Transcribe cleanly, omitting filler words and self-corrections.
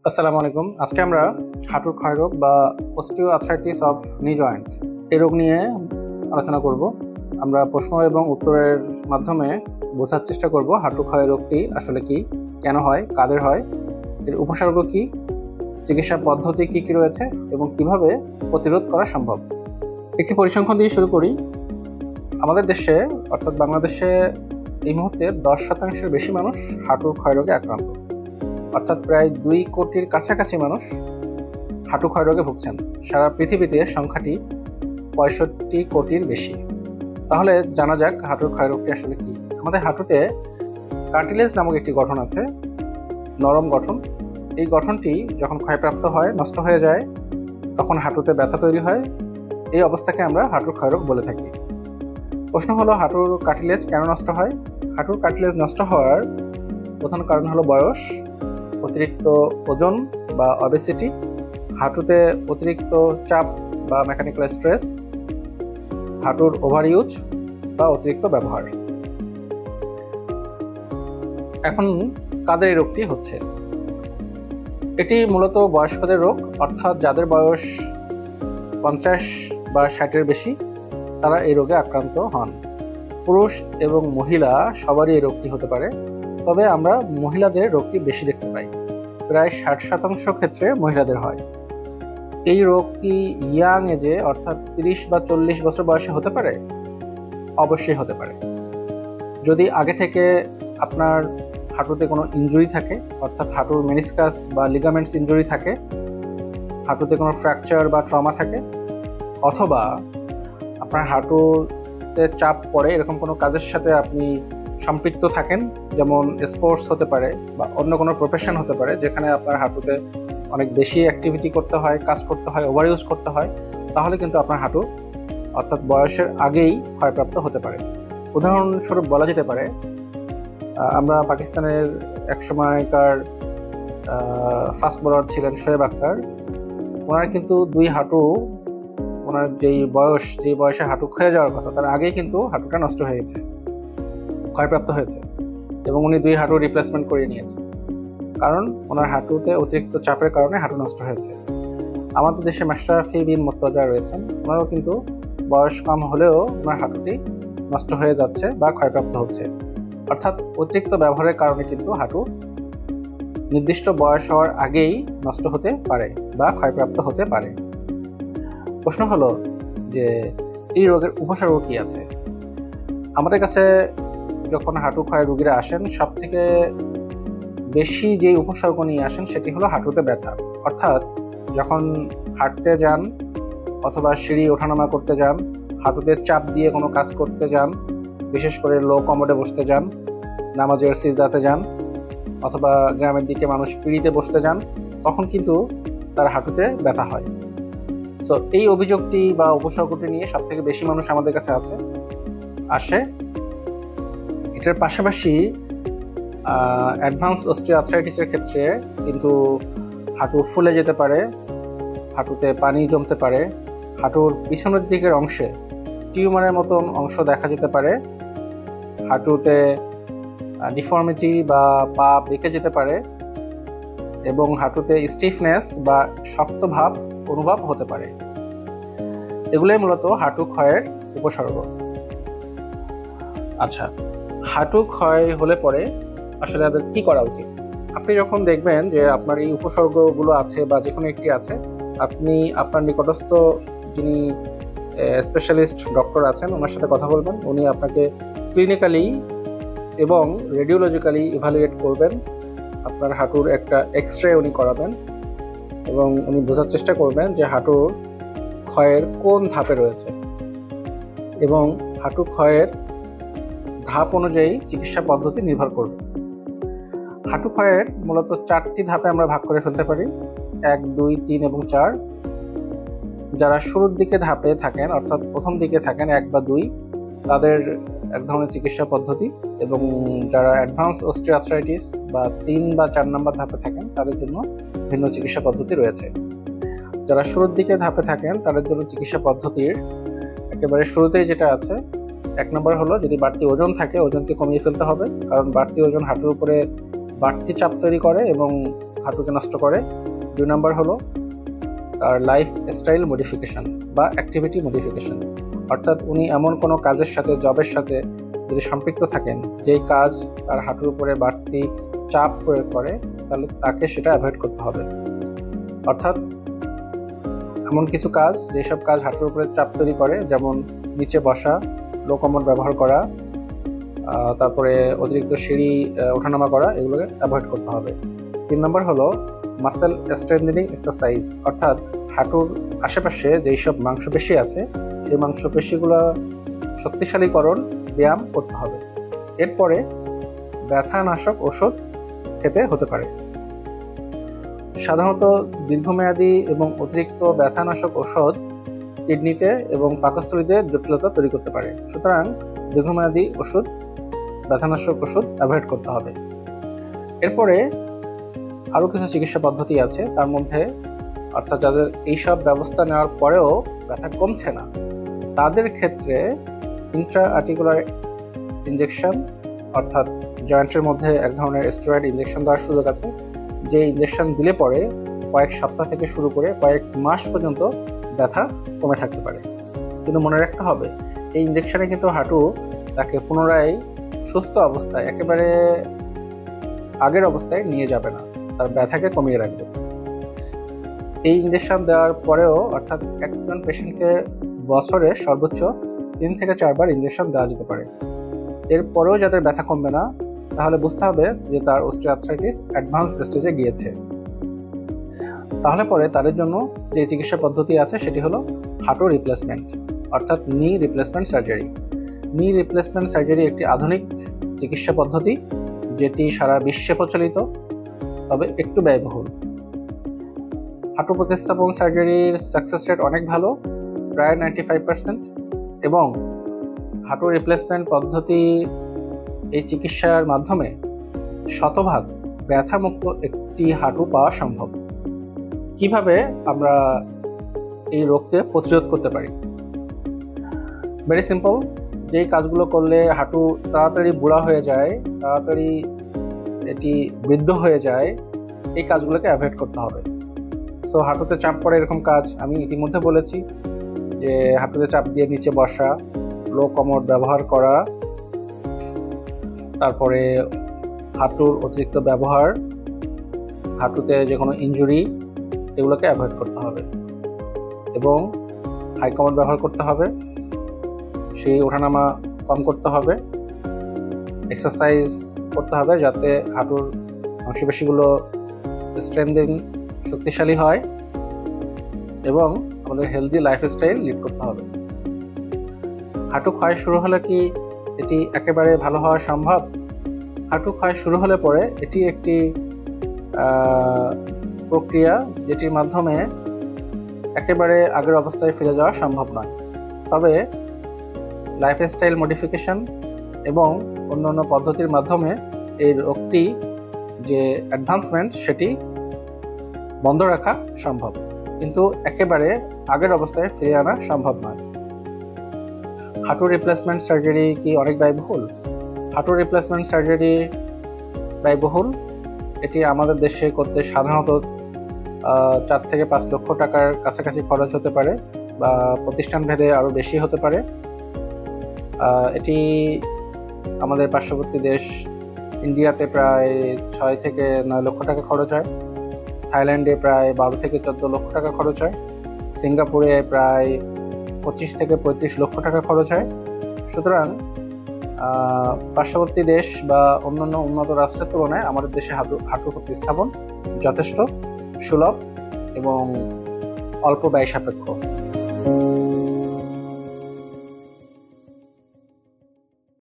আসসালামু আলাইকুম। আজকে আমরা হাঁটুর ক্ষয়রোগ বা অস্টিওআর্থ্রাইটিস অফ নি জয়েন্ট এই রোগ নিয়ে আলোচনা করব। আমরা প্রশ্ন এবং উত্তরের মাধ্যমে বোঝার চেষ্টা করব হাঁটু ক্ষয় রোগটি আসলে কি, কেন হয়, কাদের হয়, এর উপসর্গ কি, চিকিৎসা পদ্ধতি কি কি রয়েছে এবং কিভাবে প্রতিরোধ করা সম্ভব। একটি পরিসংখ্যান দিয়ে শুরু করি। আমাদের দেশে অর্থাৎ বাংলাদেশে এই মুহূর্তে 10% বেশি মানুষ হাঁটুর ক্ষয়রোগে আক্রান্ত, অর্থাৎ প্রায় 2 কোটির কাছাকাছি মানুষ হাঁটু ক্ষয়রোগে ভুগছেন। সারা পৃথিবীতে সংখ্যাটি 65 কোটির বেশি। তাহলে জানা যাক হাঁটুর ক্ষয়রোগটি আসলে কি। আমাদের হাঁটুতে কার্টিলেজ নামক একটি গঠন আছে, নরম গঠন। এই গঠনটি যখন ক্ষয়প্রাপ্ত হয়, নষ্ট হয়ে যায়, তখন হাঁটুতে ব্যথা তৈরি হয়। এই অবস্থাকে আমরা হাঁটুর ক্ষয়রোগ বলে থাকি। প্রশ্ন হলো, হাঁটুর কার্টিলেজ কেন নষ্ট হয়? হাঁটুর কার্টিলেজ নষ্ট হওয়ার প্রধান কারণ হলো বয়স, অতিরিক্ত ওজন বা অবেসিটি, হাঁটুতে অতিরিক্ত চাপ বা মেকানিক্যাল স্ট্রেস, হাঁটুর ওভার ইউজ বা অতিরিক্ত ব্যবহার। এখন কাদের এই রোগটি হচ্ছে? এটি মূলত বয়স্কদের রোগ, অর্থাৎ যাদের বয়স 50 বা 60-এর বেশি তারা এই রোগে আক্রান্ত হন। পুরুষ এবং মহিলা সবারই এই রোগটি হতে পারে, তবে আমরা মহিলাদের রোগটি বেশি দেখতে পাই। প্রায় 60% ক্ষেত্রে মহিলাদের হয়। এই রোগ কি ইয়াং এজে অর্থাৎ 30 বা 40 বছর বয়সে হতে পারে? অবশ্যই হতে পারে। যদি আগে থেকে আপনার হাঁটুতে কোনো ইনজুরি থাকে, অর্থাৎ হাঁটুর মেনিসকাস বা লিগামেন্টস ইনজুরি থাকে, হাঁটুতে কোনো ফ্র্যাকচার বা ট্রমা থাকে, অথবা আপনার হাঁটুতে চাপ পড়ে এরকম কোনো কাজের সাথে আপনি সম্পৃক্ত থাকেন, যেমন স্পোর্টস হতে পারে বা অন্য কোনো প্রফেশন হতে পারে যেখানে আপনার হাঁটুতে অনেক বেশি অ্যাক্টিভিটি করতে হয়, কাজ করতে হয়, ওভার ইউজ করতে হয়, তাহলে কিন্তু আপনার হাঁটু অর্থাৎ বয়সের আগেই ক্ষয়প্রাপ্ত হতে পারে। উদাহরণস্বরূপ বলা যেতে পারে, আমরা পাকিস্তানের এক সময়কার ফাস্ট বোলার ছিলেন শোয়েব আখতার। ওনার কিন্তু ওনার যে বয়সে হাঁটু ক্ষয়ে যাওয়ার কথা, তার আগেই কিন্তু হাঁটুটা নষ্ট হয়ে গেছে, ক্ষয়প্রাপ্ত হয়েছে, এবং উনি 2 হাঁটু রিপ্লেসমেন্ট করিয়ে নিয়েছে, কারণ ওনার হাঁটুতে অতিরিক্ত চাপের কারণে হাঁটু নষ্ট হয়েছে। আমাদের দেশে মাশরাফি বিন মুর্তজা রয়েছেন, ওনারও কিন্তু বয়স কম হলেও ওনার হাঁটুটি নষ্ট হয়ে যাচ্ছে বা ক্ষয়প্রাপ্ত হচ্ছে। অর্থাৎ অতিরিক্ত ব্যবহারের কারণে কিন্তু হাঁটু নির্দিষ্ট বয়স হওয়ার আগেই নষ্ট হতে পারে বা ক্ষয়প্রাপ্ত হতে পারে। প্রশ্ন হলো যে এই রোগের উপসর্গ কি আছে? আমাদের কাছে যখন হাঁটু ক্ষয় রোগীরা আসেন, সব থেকে বেশি যে উপসর্গ নিয়ে আসেন সেটি হলো হাঁটুতে ব্যথা। অর্থাৎ যখন হাঁটতে যান অথবা সিঁড়ি ওঠানামা করতে যান, হাঁটুতে চাপ দিয়ে কোনো কাজ করতে যান, বিশেষ করে লো কমোডে বসতে যান, নামাজের সিজদাতে যান, অথবা গ্রামের দিকে মানুষ পিঁড়িতে বসতে যান, তখন কিন্তু তার হাঁটুতে ব্যথা হয়। সো এই অভিযোগটি বা উপসর্গটি নিয়ে সব থেকে বেশি মানুষ আমাদের কাছে আসে। এটার পাশাপাশি অ্যাডভান্স অস্টিওআর্থ্রাইটিসের ক্ষেত্রে কিন্তু হাঁটু ফুলে যেতে পারে, হাঁটুতে পানি জমতে পারে, হাঁটুর পিছনের দিকের অংশে টিউমারের মতন অংশ দেখা যেতে পারে, হাঁটুতে ডিফর্মিটি বা পা বেঁকে যেতে পারে, এবং হাঁটুতে স্টিফনেস বা শক্ত ভাব অনুভব হতে পারে। এগুলোই মূলত হাঁটু ক্ষয়ের উপসর্গ। আচ্ছা, হাঁটু ক্ষয় হলে পরে আসলে আমাদের কি করা উচিত? আপনি যখন দেখবেন যে আপনার এই উপসর্গগুলো আছে বা যে কোনো একটি আছে, আপনি আপনার নিকটস্থ যিনি স্পেশালিস্ট ডক্টর আছেন ওনার সাথে কথা বলবেন। উনি আপনাকে ক্লিনিক্যালি এবং রেডিওলজিক্যালি ইভ্যালুয়েট করবেন। আপনার হাঁটুর একটা এক্স-রে উনি করাবেন এবং উনি বোঝার চেষ্টা করবেন যে হাঁটুর ক্ষয়ের কোন ধাপে রয়েছে, এবং হাঁটু ক্ষয়ের ধাপ অনুযায়ী চিকিৎসা পদ্ধতি নির্ভর করবে। হাঁটু ক্ষয়ের মূলত 4টি ধাপে আমরা ভাগ করে ফেলতে পারি, 1, 2, 3 এবং 4। যারা শুরুর দিকে ধাপে থাকেন, অর্থাৎ প্রথম দিকে থাকেন 1 বা 2, তাদের এক ধরনের চিকিৎসা পদ্ধতি, এবং যারা অ্যাডভান্স অস্টিওআর্থ্রাইটিস বা 3 বা 4 নম্বর ধাপে থাকেন তাদের জন্য ভিন্ন চিকিৎসা পদ্ধতি রয়েছে। যারা শুরুর দিকে ধাপে থাকেন তাদের জন্য চিকিৎসা পদ্ধতির একেবারে শুরুতেই যেটা আছে, 1 নম্বর হলো যদি বাড়তি ওজন থাকে ওজনকে কমিয়ে ফেলতে হবে, কারণ বাড়তি ওজন হাঁটুর উপরে বাড়তি চাপ তৈরি করে এবং হাঁটুকে নষ্ট করে। 2 নম্বর হলো তার লাইফ স্টাইল মডিফিকেশন বা অ্যাক্টিভিটি মডিফিকেশন, অর্থাৎ উনি এমন কোনো কাজের সাথে, জবের সাথে যদি সম্পৃক্ত থাকেন যেই কাজ তার হাঁটুর উপরে বাড়তি চাপ প্রয়োগ করে, তাহলে তাকে সেটা অ্যাভয়েড করতে হবে। অর্থাৎ এমন কিছু কাজ, যেসব কাজ হাঁটুর উপরে চাপ তৈরি করে, যেমন নিচে বসা, লো কমোড ব্যবহার করা, তারপরে অতিরিক্ত সিঁড়ি ওঠানামা করা, এগুলোকে অ্যাভয়েড করতে হবে। 3 নম্বর হলো মাসেল স্ট্রেংথেনিং এক্সারসাইজ, অর্থাৎ হাঁটুর আশেপাশে যেই সব মাংসপেশি আছে সেই মাংসপেশিগুলো শক্তিশালীকরণ ব্যায়াম করতে হবে। এরপরে ব্যথানাশক ওষুধ খেতে হতে পারে। সাধারণত দীর্ঘমেয়াদী এবং অতিরিক্ত ব্যথানাশক ওষুধ কিডনিতে এবং পাকস্থলীতে জটিলতা তৈরি করতে পারে, সুতরাং দীর্ঘমেয়াদী ওষুধ, ব্যথানাশক ওষুধ অ্যাভয়েড করতে হবে। এরপরে আরও কিছু চিকিৎসা পদ্ধতি আছে, তার মধ্যে অর্থাৎ যাদের এইসব ব্যবস্থা নেওয়ার পরেও ব্যথা কমছে না, তাদের ক্ষেত্রে ইন্ট্রা আর্টিকুলার ইনজেকশন, অর্থাৎ জয়েন্টের মধ্যে এক ধরনের স্টেরয়েড ইনজেকশন দেওয়ার সুযোগ আছে, যে ইনজেকশন দিলে পরে কয়েক সপ্তাহ থেকে শুরু করে কয়েক মাস পর্যন্ত ব্যথা কমে থাকতে পারে। কিন্তু মনে রাখতে হবে, এই ইনজেকশনে কিন্তু হাঁটু তাকে পুনরায় সুস্থ অবস্থায়, একেবারে আগের অবস্থায় নিয়ে যাবে না, তার ব্যথাকে কমিয়ে রাখবে। এই ইনজেকশন দেওয়ার পরেও, অর্থাৎ একজন পেশেন্টকে বছরে সর্বোচ্চ 3 থেকে 4 বার ইনজেকশন দেওয়া যেতে পারে। এরপরেও যাদের ব্যথা কমবে না, তাহলে বুঝতে হবে যে তার অস্টিওআর্থ্রাইটিস অ্যাডভান্স স্টেজে গিয়েছে। তাহলে পরে তাদের জন্য যে চিকিৎসা পদ্ধতি আছে সেটি হলো হাঁটু রিপ্লেসমেন্ট, অর্থাৎ নি রিপ্লেসমেন্ট সার্জারি। নি রিপ্লেসমেন্ট সার্জারি একটি আধুনিক চিকিৎসা পদ্ধতি যেটি সারা বিশ্বে প্রচলিত, তবে একটু ব্যয়বহুল। হাঁটু প্রতিস্থাপন সার্জারির সাকসেস রেট অনেক ভালো, প্রায় 95%, এবং হাঁটু রিপ্লেসমেন্ট পদ্ধতি এই চিকিৎসার মাধ্যমে শতভাগ ব্যথামুক্ত একটি হাঁটু পাওয়া সম্ভব। কিভাবে আমরা এই রোগকে প্রতিরোধ করতে পারি? ভেরি সিম্পল, যেই কাজগুলো করলে হাঁটু তাড়াতাড়ি বুড়া হয়ে যায়, তাড়াতাড়ি এটি বৃদ্ধ হয়ে যায়, এই কাজগুলোকে অ্যাভয়েড করতে হবে। সো হাঁটুতে চাপ পড়ে এরকম কাজ আমি ইতিমধ্যে বলেছি, যে হাঁটুতে চাপ দিয়ে নিচে বসা, লো কমোড ব্যবহার করা, তারপরে হাঁটুর অতিরিক্ত ব্যবহার, হাঁটুতে যে কোনো ইনজুরি, এগুলোকে অ্যাভয়েড করতে হবে, এবং হাই কমোড ব্যবহার করতে হবে, সেই ওঠানামা কম করতে হবে, এক্সারসাইজ করতে হবে যাতে হাঁটুর মাংসপেশিগুলো স্ট্রেংথেন, শক্তিশালী হয়, এবং আমাদের হেলদি লাইফস্টাইল লিড করতে হবে। হাঁটু ক্ষয় শুরু হলে কি এটি একেবারে ভালো হওয়া সম্ভব? হাঁটু ক্ষয় শুরু হলে পরে এটি একটি প্রক্রিয়া যেটির মাধ্যমে একেবারে আগের অবস্থায় ফিরে যাওয়া সম্ভব নয়, তবে লাইফস্টাইল মডিফিকেশন এবং অন্যান্য পদ্ধতির মাধ্যমে এই রোগটি যে অ্যাডভান্সমেন্ট সেটি বন্ধ রাখা সম্ভব, কিন্তু একেবারে আগের অবস্থায় ফিরে আনা সম্ভব নয়। হাঁটু রিপ্লেসমেন্ট সার্জারি কি অনেক ব্যয়বহুল? হাঁটু রিপ্লেসমেন্ট সার্জারি ব্যয়বহুল। এটি আমাদের দেশে করতে সাধারণত 4 থেকে 5 লক্ষ টাকার কাছাকাছি খরচ হতে পারে, বা প্রতিষ্ঠান ভেদে আরও বেশি হতে পারে। এটি আমাদের পার্শ্ববর্তী দেশ ইন্ডিয়াতে প্রায় 6 থেকে 9 লক্ষ টাকা খরচ হয়, থাইল্যান্ডে প্রায় 12 থেকে 14 লক্ষ টাকা খরচ হয়, সিঙ্গাপুরে প্রায় 25 থেকে 35 লক্ষ টাকা খরচ হয়। সুতরাং পার্শ্ববর্তী দেশ বা অন্যান্য উন্নত রাষ্ট্রের তুলনায় আমাদের দেশে হাঁটু প্রতিস্থাপন যথেষ্ট সুলভ এবং অল্প ব্যয় সাপেক্ষ।